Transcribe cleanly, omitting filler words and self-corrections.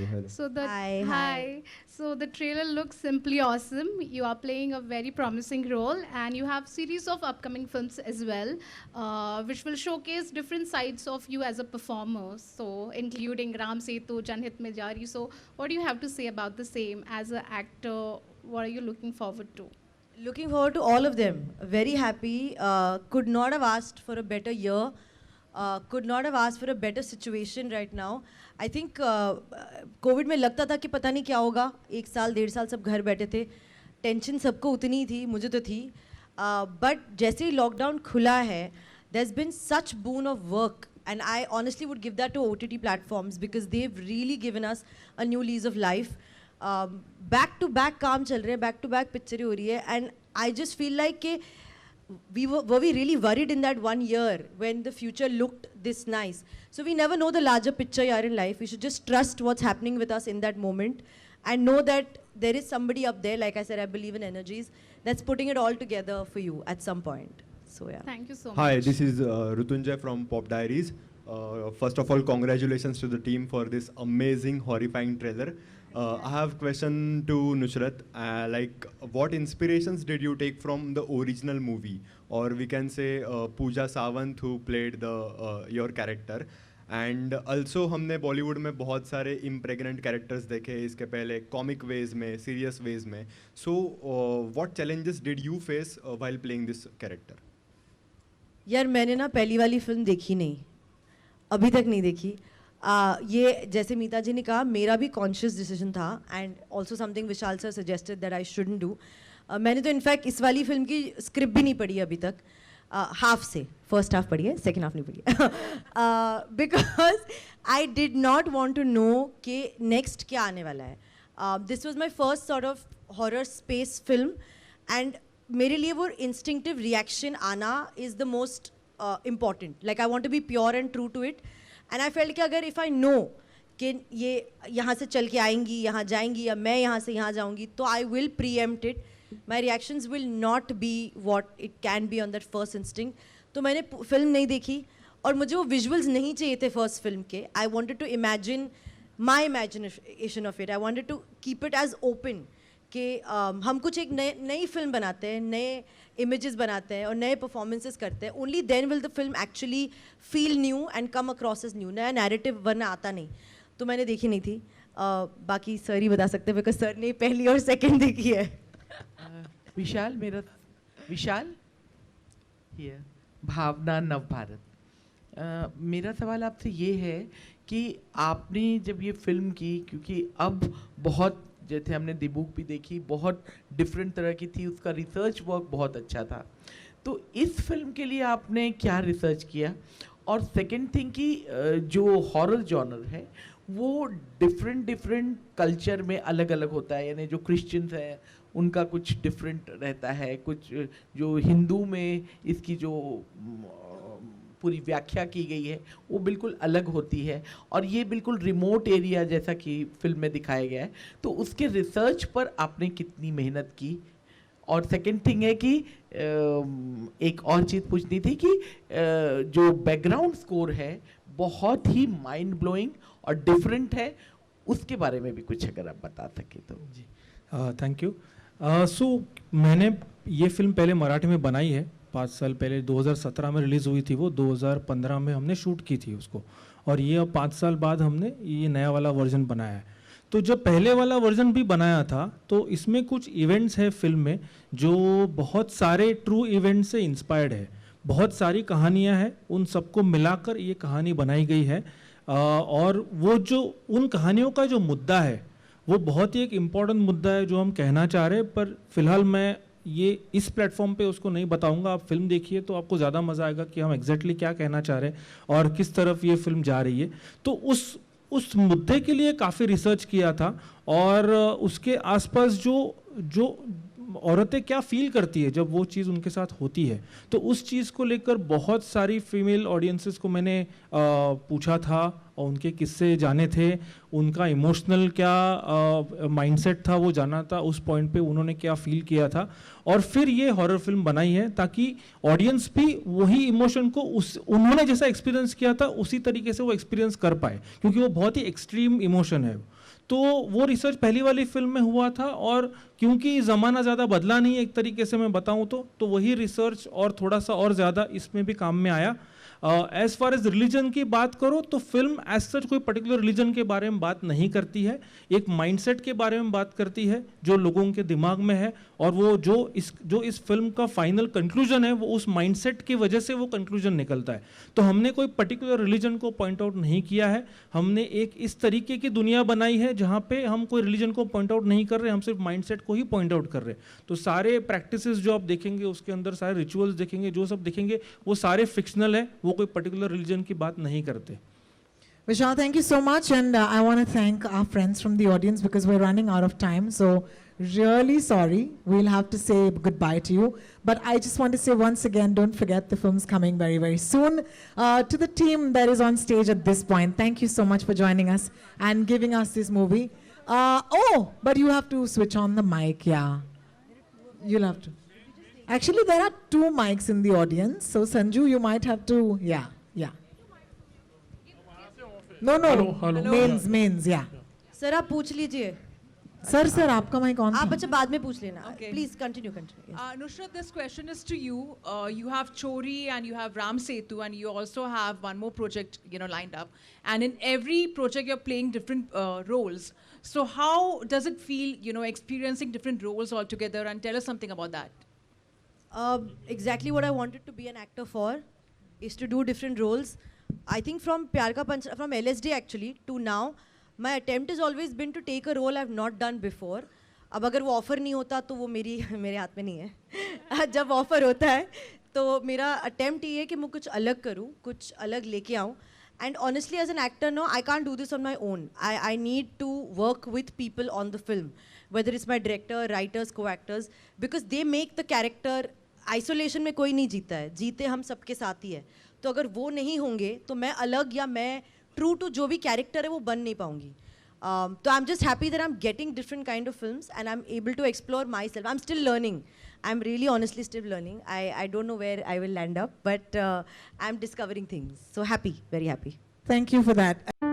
hello. So the Hi, hi. hi. So the trailer looks simply awesome. You are playing a very promising role, and you have series of upcoming films as well, which will showcase different sides of you as a performer. So including Ram Setu, Janhit Mein Jari. So what do you have to say about the same as an actor? What are you looking forward to? Looking forward to all of them. Very happy. Could not have asked for a better year. Could not have asked for a better situation right now. I think Covid में लगता था कि पता नहीं क्या होगा. 1 साल 1.5 साल सब घर बैठे थे. टेंशन सबको उतनी थी, मुझे तो थी. But जैसे ही लॉकडाउन खुला है, there's been such boon of work, and I honestly would give that to OTT platforms because they've really given us a new lease of life. Back to back काम चल रहे हैं, back to back पिक्चरें हो रही है, and I just feel like कि were we really worried in that 1 year when the future looked this nice? So we never know the larger picture here in life. We should just trust what's happening with us in that moment and know that there is somebody up there, like I said, I believe in energies, that's putting it all together for you at some point. So yeah. Thank you so much. Hi, this is Rutunjay from Pop Diaries. First of all, congratulations to the team for this amazing, horrifying trailer. I have question to Nusrat. Like, what inspirations did you take from the original movie, or we can say Pooja Sawant who played the your character? And also हमने बॉलीवुड में बहुत सारे impregnant characters देखे इसके पहले, comic veg में, serious veg में. So what challenges did you face while playing this character? यार मैंने ना पहली वाली फिल्म देखी नहीं, अभी तक नहीं देखी. ये जैसे मीता जी ने कहा, मेरा भी कॉन्शियस डिसीजन था and also something Vishal sir suggested that I shouldn't do. मैंने तो इनफैक्ट इस वाली फिल्म की स्क्रिप्ट भी नहीं पढ़ी अभी तक. हाफ से, फर्स्ट हाफ पढ़ी है, सेकेंड हाफ नहीं पढ़ी है. Because I did not want to know कि नेक्स्ट क्या आने वाला है. This was my first sort of horror space film and मेरे लिए वो इंस्टिंक्टिव रिएक्शन आना is the most important. Like I want to be pure and true to it. And I felt कि अगर इफ़ आई नो कि ये यहाँ से चल के आएंगी, यहाँ जाएंगी, या मैं यहाँ से यहाँ जाऊँगी, तो I will pre-empt it. My reactions will not be what it can be on that first instinct. तो मैंने फिल्म नहीं देखी और मुझे वो विजुअल्स नहीं चाहिए थे फर्स्ट फिल्म के. I wanted to imagine my imagination of it. I wanted to keep it as open कि हम कुछ एक नई फिल्म बनाते हैं, नए इमेजेस बनाते हैं और नए परफॉर्मेंसेस करते हैं. Only then will the film actually feel new and come across as new. नया नैरेटिव वरना आता नहीं. तो मैंने देखी नहीं थी. बाकी सर ही बता सकते हैं बिकॉज सर ने पहली और सेकेंड देखी है. विशाल ये भावना नव भारत. मेरा सवाल आपसे ये है कि आपने जब ये फिल्म की, क्योंकि अब बहुत, जैसे हमने द बुक भी देखी, बहुत डिफरेंट तरह की थी, उसका रिसर्च वर्क बहुत अच्छा था. तो इस फिल्म के लिए आपने क्या रिसर्च किया? और सेकेंड थिंग कि जो हॉरर जॉनर है वो डिफरेंट कल्चर में अलग अलग होता है. यानी जो क्रिश्चियंस हैं उनका कुछ डिफरेंट रहता है, कुछ जो हिंदू में इसकी जो पूरी व्याख्या की गई है वो बिल्कुल अलग होती है, और ये बिल्कुल रिमोट एरिया जैसा कि फिल्म में दिखाया गया है. तो उसके रिसर्च पर आपने कितनी मेहनत की? और सेकेंड थिंग है कि एक और चीज़ पूछनी थी कि जो बैकग्राउंड स्कोर है बहुत ही माइंड ब्लोइंग और डिफरेंट है, उसके बारे में भी कुछ अगर आप बता सके तो. जी थैंक यू. सो मैंने ये फिल्म पहले मराठी में बनाई है 5 साल पहले. 2017 में रिलीज़ हुई थी वो, 2015 में हमने शूट की थी उसको, और ये अब 5 साल बाद हमने ये नया वाला वर्जन बनाया है. तो जब पहले वाला वर्जन भी बनाया था तो इसमें कुछ इवेंट्स हैं फिल्म में जो बहुत सारे ट्रू इवेंट से इंस्पायर्ड है. बहुत सारी कहानियाँ हैं, उन सबको मिलाकर ये कहानी बनाई गई है. और वो जो उन कहानियों का जो मुद्दा है वो बहुत ही एक इम्पॉर्टेंट मुद्दा है जो हम कहना चाह रहे हैं, पर फिलहाल मैं ये इस प्लेटफॉर्म पे उसको नहीं बताऊंगा. आप फिल्म देखिए तो आपको ज़्यादा मज़ा आएगा कि हम एग्जैक्टली क्या कहना चाह रहे हैं और किस तरफ ये फिल्म जा रही है. तो उस मुद्दे के लिए काफ़ी रिसर्च किया था, और उसके आसपास जो औरतें क्या फील करती है जब वो चीज़ उनके साथ होती है, तो उस चीज़ को लेकर बहुत सारी फीमेल ऑडियंसेस को मैंने पूछा था और उनके किस्से जाने थे, उनका इमोशनल क्या माइंडसेट था वो जाना था, उस पॉइंट पे उन्होंने क्या फील किया था, और फिर ये हॉरर फिल्म बनाई है ताकि ऑडियंस भी वही इमोशन को उन्होंने जैसा एक्सपीरियंस किया था उसी तरीके से वो एक्सपीरियंस कर पाए, क्योंकि वो बहुत ही एक्सट्रीम इमोशन है। तो वो रिसर्च पहली वाली फिल्म में हुआ था, और क्योंकि ज़माना ज़्यादा बदला नहीं है एक तरीके से मैं बताऊं तो वही रिसर्च और थोड़ा सा और ज़्यादा इसमें भी काम में आया। एज फार एज रिलीजन की बात करो तो फिल्म एज सच कोई पर्टिकुलर रिलीजन के बारे में बात नहीं करती है, एक माइंडसेट के बारे में बात करती है जो लोगों के दिमाग में है, और वो जो इस फिल्म का फाइनल कंक्लूजन है वो उस माइंडसेट की वजह से वो कंक्लूजन निकलता है। तो हमने कोई पर्टिकुलर रिलीजन को पॉइंट आउट नहीं किया है, हमने एक इस तरीके की दुनिया बनाई है जहाँ पे हम कोई रिलीजन को पॉइंट आउट नहीं कर रहे, हम सिर्फ माइंडसेट को ही पॉइंट आउट कर रहे हैं। तो सारे प्रैक्टिसेस जो आप देखेंगे उसके अंदर, सारे रिचुअल्स देखेंगे, जो सब देखेंगे वो सारे फिक्शनल है, वो कोई पर्टिकुलर रिलीजन की बात नहीं करते। Vishal, thank you so much, and I want to thank our friends from the audience because we're running out of time. So, really sorry, we'll have to say goodbye to you. But I just want to say once again, don't forget the film's coming very, very soon. To the team that is on stage at this point, thank you so much for joining us and giving us this movie. But you have to switch on the mic, yeah. You'll have to. Actually, there are two mics in the audience, so Sanju, you might have to, yeah. No, mains, yeah. Sir आप पूछ लीजिए। Sir, आपका mic on आप था। अच्छा बाद में पूछ लेना। Okay. Please continue. Yes. Nusrat, this question is to you. You have Chori and you have Ram Setu, and you also have one more project, lined up. And in every project, you're playing different roles. So how does it feel, experiencing different roles altogether? And tell us something about that. Exactly what I wanted to be an actor for is to do different roles. I think from Pyar Ka Panch, from LSD actually to now, my attempt has always been to take a role I've not done before. अब अगर वो offer नहीं होता तो वो मेरे हाथ में नहीं है। जब ऑफ़र होता है तो मेरा अटेम्प्ट ये है कि मैं कुछ अलग करूँ, कुछ अलग लेके आऊँ। And honestly, as an actor, no, I can't do this on my own. I need to work with people on the film, whether it's my director, writers, co-actors, because they make the character. Isolation में कोई नहीं जीता है, जीते हम सबके साथ ही है। तो अगर वो नहीं होंगे तो मैं अलग या मैं ट्रू टू जो भी कैरेक्टर है वो बन नहीं पाऊंगी। तो I am just happy that I am getting different kind of films and I am able to explore myself. I am still learning, I am really honestly still learning. I don't know where I will land up, but I am discovering things, so happy, very happy. Thank you for that.